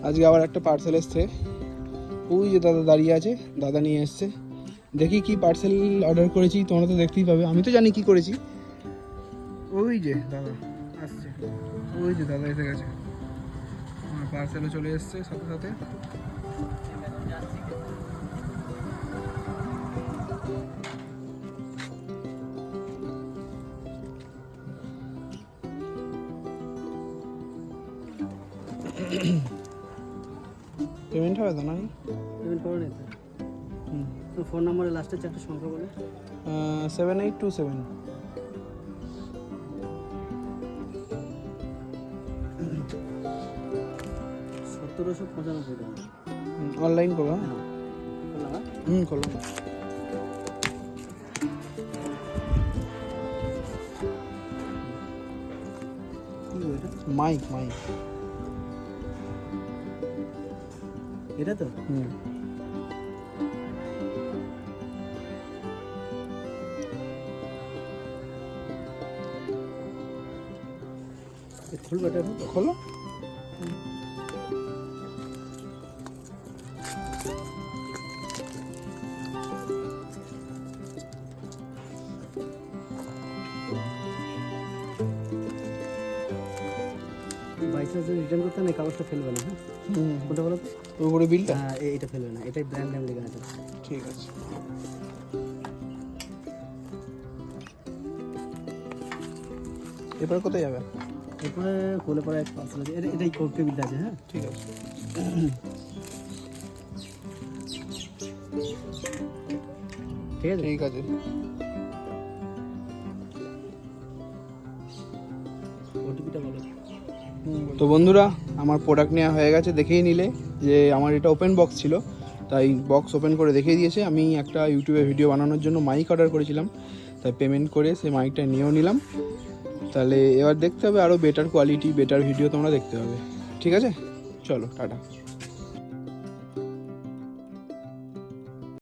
আজকে আবার একটা পার্সেল এসছে, ওই যে দাদা দাঁড়িয়ে আছে, দাদা নিয়ে এসছে। দেখি কি পার্সেল অর্ডার করেছি, তোমরা তো দেখতেই পাবে, আমি তো জানি কি করেছি। ওই যে দাদা আসছে, ওই যে দাদা এসে গেছে, আমার পার্সেলও চলে এসছে সাথে সাথে। পেমেন্ট হবে তো নাকি? পেমেন্ট করে নিতে। তো ফোন নাম্বারে লাস্টের চারটে সংখ্যা বলে। 7827। 1795 টাকা। অনলাইন করো। হ্যাঁ করলাম। করলাম। কি এটা? মাইক এটা তো খুলবে, এটা খোলো। বাইচান্স রিটার্ন করতে না, কাগজটা ফেলবে না। হ্যাঁ কোনটা বলো তো? উপরে বিলটা? হ্যাঁ এইটা ফেলবে না, এটাই ব্র্যান্ড নেম লেখা আছে। ঠিক আছে। এরপরে কোথায় যাবে? এরপরে কোলে পরে এক পার্সেল আছে, এটাই কোর্টে বিলটা আছে। হ্যাঁ ঠিক আছে। ঠিক আছে। ঠিক আছে। ওটিপিটা বলো। তো বন্ধুরা, আমার প্রোডাক্ট নেওয়া হয়ে গেছে, দেখেই নিলে যে আমার এটা ওপেন বক্স ছিল, তাই বক্স ওপেন করে দেখিয়ে দিয়েছে। আমি একটা ইউটিউবে ভিডিও বানানোর জন্য মাইক অর্ডার করেছিলাম, তাই পেমেন্ট করে সেই মাইকটা নিয়েও নিলাম। তাহলে এবার দেখতে হবে আরও বেটার কোয়ালিটি, বেটার ভিডিও তোমরা দেখতে হবে। ঠিক আছে, চলো টাটা।